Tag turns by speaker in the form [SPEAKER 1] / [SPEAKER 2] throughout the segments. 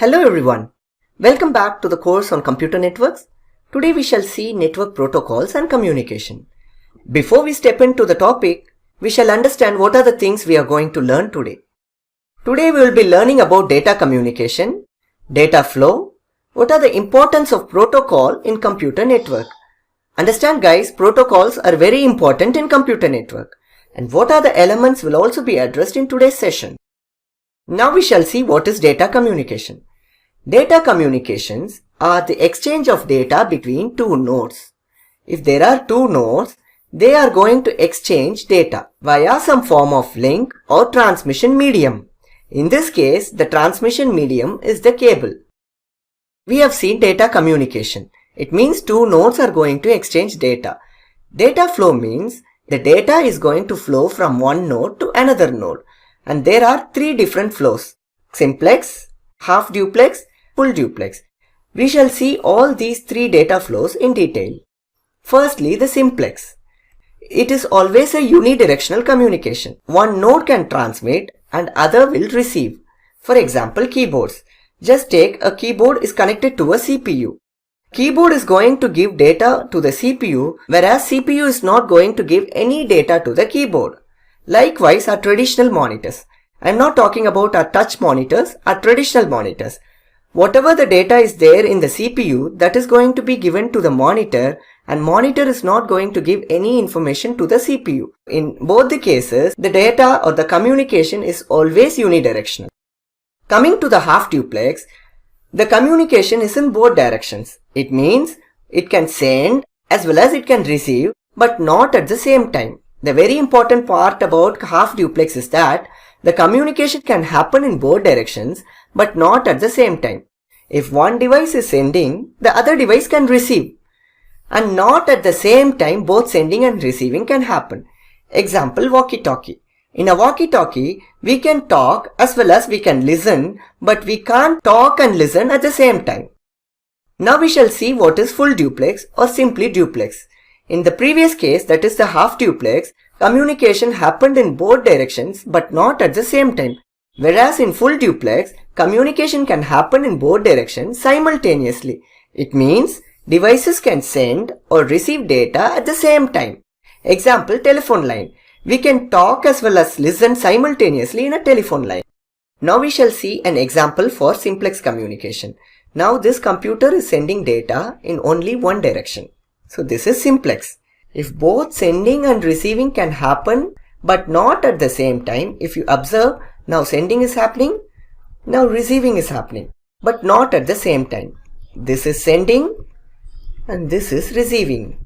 [SPEAKER 1] Hello everyone. Welcome back to the course on computer networks. Today we shall see network protocols and communication. Before we step into the topic, we shall understand what are the things we are going to learn today. Today we will be learning about data communication, data flow, what are the importance of protocol in computer network. Understand guys, protocols are very important in computer network, and what are the elements will also be addressed in today's session. Now we shall see what is data communication. Data communications are the exchange of data between two nodes. If there are two nodes, they are going to exchange data via some form of link or transmission medium. In this case, the transmission medium is the cable. We have seen data communication. It means two nodes are going to exchange data. Data flow means the data is going to flow from one node to another node. And there are three different flows: simplex, half duplex, full duplex. We shall see all these three data flows in detail. Firstly, the simplex. It is always a unidirectional communication. One node can transmit and other will receive. For example, keyboards. Just take a keyboard is connected to a CPU. Keyboard is going to give data to the CPU, whereas CPU is not going to give any data to the keyboard. Likewise, our traditional monitors. I am not talking about our touch monitors, our traditional monitors. Whatever the data is there in the CPU, that is going to be given to the monitor, and monitor is not going to give any information to the CPU. In both the cases, the data or the communication is always unidirectional. Coming to the half duplex, the communication is in both directions. It means it can send as well as it can receive, but not at the same time. The very important part about half duplex is that the communication can happen in both directions but not at the same time. If one device is sending, the other device can receive. And not at the same time both sending and receiving can happen. Example, walkie-talkie. In a walkie-talkie, we can talk as well as we can listen, but we can't talk and listen at the same time. Now we shall see what is full duplex or simply duplex. In the previous case, that is the half duplex, communication happened in both directions but not at the same time. Whereas in full duplex, communication can happen in both directions simultaneously. It means devices can send or receive data at the same time. Example, telephone line. We can talk as well as listen simultaneously in a telephone line. Now we shall see an example for simplex communication. Now this computer is sending data in only one direction. So this is simplex. If both sending and receiving can happen but not at the same time, if you observe, now sending is happening, now receiving is happening, but not at the same time. This is sending and this is receiving.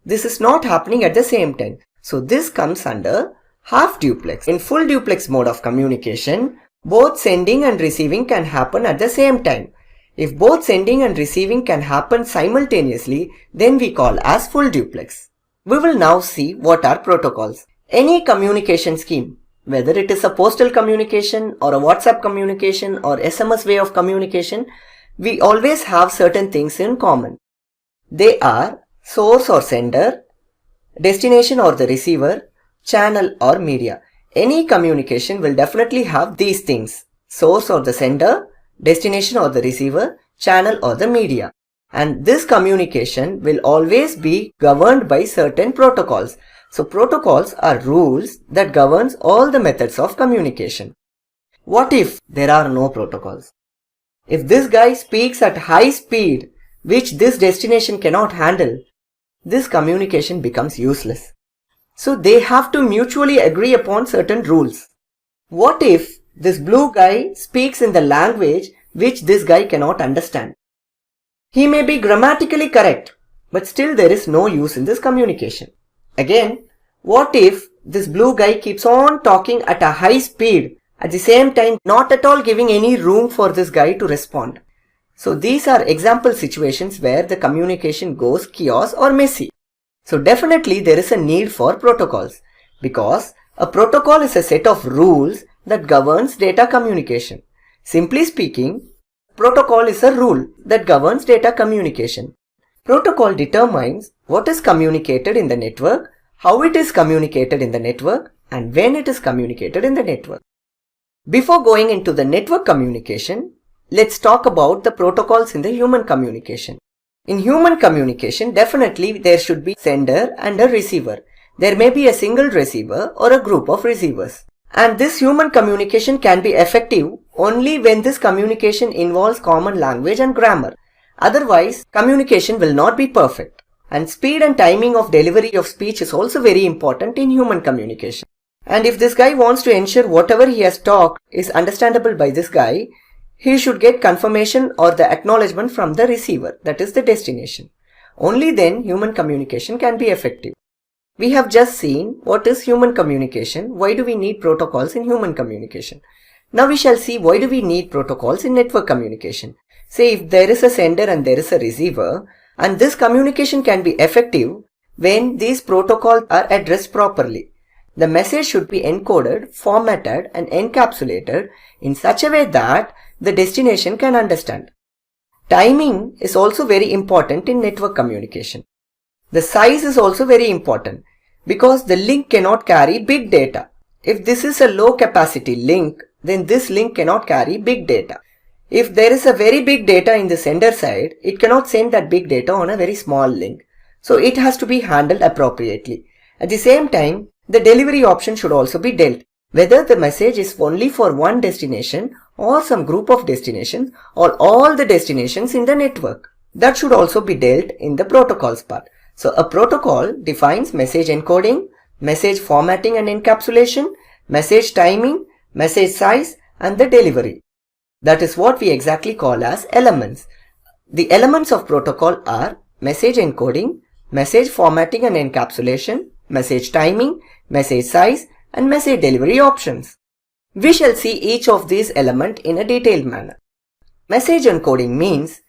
[SPEAKER 1] This is not happening at the same time. So this comes under half duplex. In full duplex mode of communication, both sending and receiving can happen at the same time. If both sending and receiving can happen simultaneously, then we call as full duplex. We will now see what are protocols. Any communication scheme, whether it is a postal communication or a WhatsApp communication or SMS way of communication, we always have certain things in common. They are source or sender, destination or the receiver, channel or media. Any communication will definitely have these things: source or the sender, destination or the receiver, channel or the media. And this communication will always be governed by certain protocols. So protocols are rules that governs all the methods of communication. What if there are no protocols? If this guy speaks at high speed, which this destination cannot handle, this communication becomes useless. So they have to mutually agree upon certain rules. What if this blue guy speaks in the language which this guy cannot understand? He may be grammatically correct, but still there is no use in this communication. Again, what if this blue guy keeps on talking at a high speed, at the same time not at all giving any room for this guy to respond? So these are example situations where the communication goes chaos or messy. So definitely there is a need for protocols, because a protocol is a set of rules that governs data communication. Simply speaking, protocol is a rule that governs data communication. Protocol determines what is communicated in the network, how it is communicated in the network, and when it is communicated in the network. Before going into the network communication, let's talk about the protocols in the human communication. In human communication, definitely there should be sender and a receiver. There may be a single receiver or a group of receivers. And this human communication can be effective only when this communication involves common language and grammar. Otherwise, communication will not be perfect. And speed and timing of delivery of speech is also very important in human communication. And if this guy wants to ensure whatever he has talked is understandable by this guy, he should get confirmation or the acknowledgement from the receiver, that is the destination. Only then human communication can be effective. We have just seen what is human communication, why do we need protocols in human communication. Now we shall see why do we need protocols in network communication. Say if there is a sender and there is a receiver, and this communication can be effective when these protocols are addressed properly. The message should be encoded, formatted and encapsulated in such a way that the destination can understand. Timing is also very important in network communication. The size is also very important because the link cannot carry big data. If this is a low capacity link, then this link cannot carry big data. If there is a very big data in the sender side, it cannot send that big data on a very small link. So it has to be handled appropriately. At the same time, the delivery option should also be dealt. Whether the message is only for one destination or some group of destinations or all the destinations in the network. That should also be dealt in the protocols part. So a protocol defines message encoding, message formatting and encapsulation, message timing, message size and the delivery. That is what we exactly call as elements. The elements of protocol are message encoding, message formatting and encapsulation, message timing, message size and message delivery options. We shall see each of these elements in a detailed manner. Message encoding means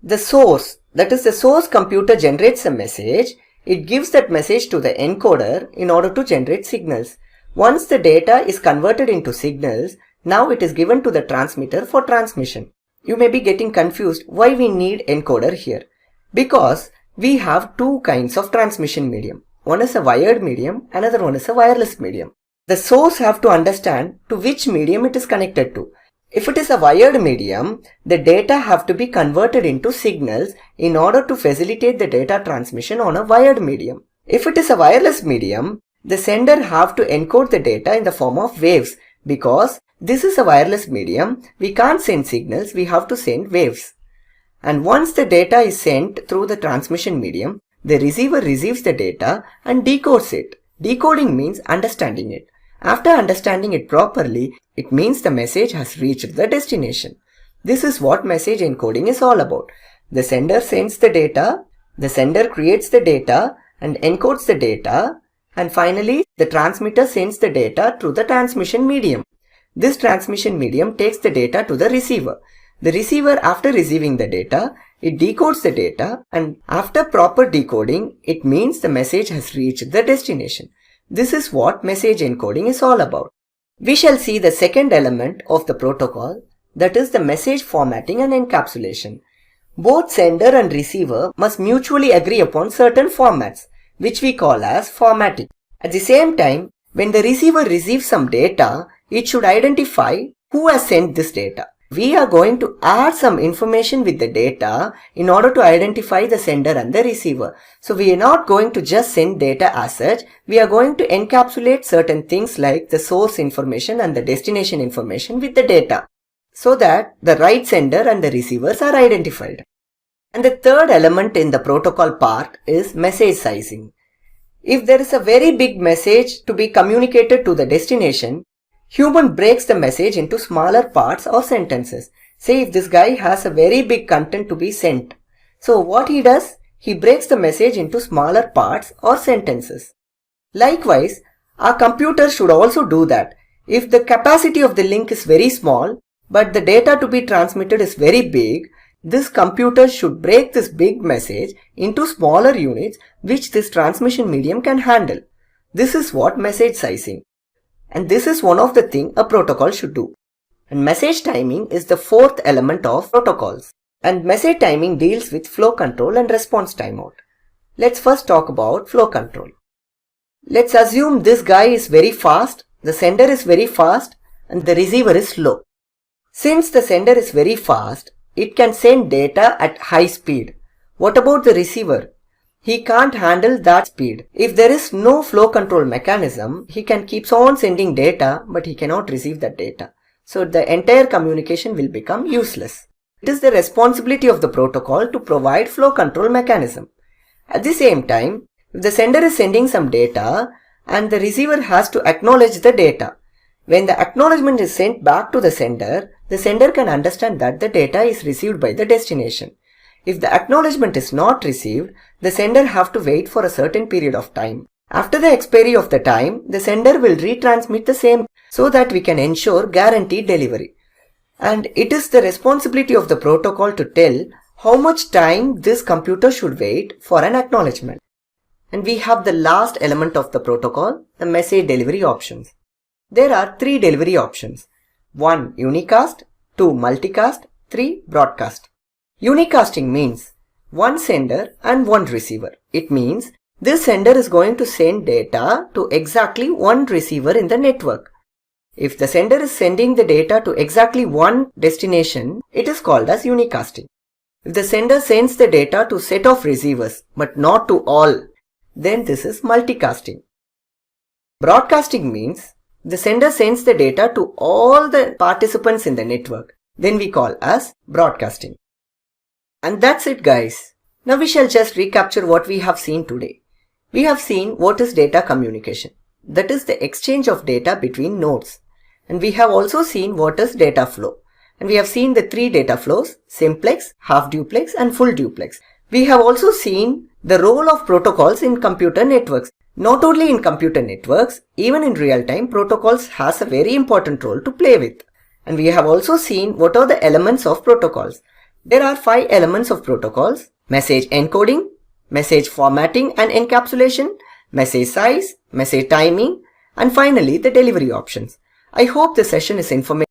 [SPEAKER 1] the source, that is the source computer generates a message, it gives that message to the encoder in order to generate signals. Once the data is converted into signals, now it is given to the transmitter for transmission. You may be getting confused why we need encoder here. Because we have two kinds of transmission medium. One is a wired medium, another one is a wireless medium. The source have to understand to which medium it is connected to. If it is a wired medium, the data have to be converted into signals in order to facilitate the data transmission on a wired medium. If it is a wireless medium, the sender have to encode the data in the form of waves because this is a wireless medium, we can't send signals, we have to send waves. And once the data is sent through the transmission medium, the receiver receives the data and decodes it. Decoding means understanding it. After understanding it properly, it means the message has reached the destination. This is what message encoding is all about. The sender sends the data, the sender creates the data and encodes the data, and finally the transmitter sends the data through the transmission medium. This transmission medium takes the data to the receiver. The receiver, after receiving the data, it decodes the data, and after proper decoding, it means the message has reached the destination. This is what message encoding is all about. We shall see the second element of the protocol, that is the message formatting and encapsulation. Both sender and receiver must mutually agree upon certain formats, which we call as formatting. At the same time, when the receiver receives some data, it should identify who has sent this data. We are going to add some information with the data in order to identify the sender and the receiver. So we are not going to just send data as such. We are going to encapsulate certain things like the source information and the destination information with the data, so that the right sender and the receivers are identified. And the third element in the protocol part is message sizing. If there is a very big message to be communicated to the destination, human breaks the message into smaller parts or sentences. Say if this guy has a very big content to be sent. So what he does? He breaks the message into smaller parts or sentences. Likewise, our computer should also do that. If the capacity of the link is very small, but the data to be transmitted is very big, this computer should break this big message into smaller units which this transmission medium can handle. This is what message sizing. And this is one of the things a protocol should do. And message timing is the fourth element of protocols. And message timing deals with flow control and response timeout. Let's first talk about flow control. Let's assume this guy is very fast, the sender is very fast, and the receiver is slow. Since the sender is very fast, it can send data at high speed. What about the receiver? He can't handle that speed. If there is no flow control mechanism, he can keep on sending data, but he cannot receive that data. So the entire communication will become useless. It is the responsibility of the protocol to provide flow control mechanism. At the same time, if the sender is sending some data and the receiver has to acknowledge the data, when the acknowledgement is sent back to the sender can understand that the data is received by the destination. If the acknowledgement is not received, the sender have to wait for a certain period of time. After the expiry of the time, the sender will retransmit the same so that we can ensure guaranteed delivery. And it is the responsibility of the protocol to tell how much time this computer should wait for an acknowledgement. And we have the last element of the protocol, the message delivery options. There are 3 delivery options. 1. Unicast, 2. Multicast, 3. Broadcast. Unicasting means one sender and one receiver. It means this sender is going to send data to exactly one receiver in the network. If the sender is sending the data to exactly one destination, it is called as unicasting. If the sender sends the data to set of receivers but not to all, then this is multicasting. Broadcasting means the sender sends the data to all the participants in the network. Then we call as broadcasting. And that's it, guys. Now we shall just recapture what we have seen today. We have seen what is data communication. That is the exchange of data between nodes. And we have also seen what is data flow. And we have seen the 3 data flows: simplex, half duplex and full duplex. We have also seen the role of protocols in computer networks. Not only in computer networks, even in real time, protocols has a very important role to play with. And we have also seen what are the elements of protocols. There are 5 elements of protocols: message encoding, message formatting and encapsulation, message size, message timing, and finally the delivery options. I hope the session is informative.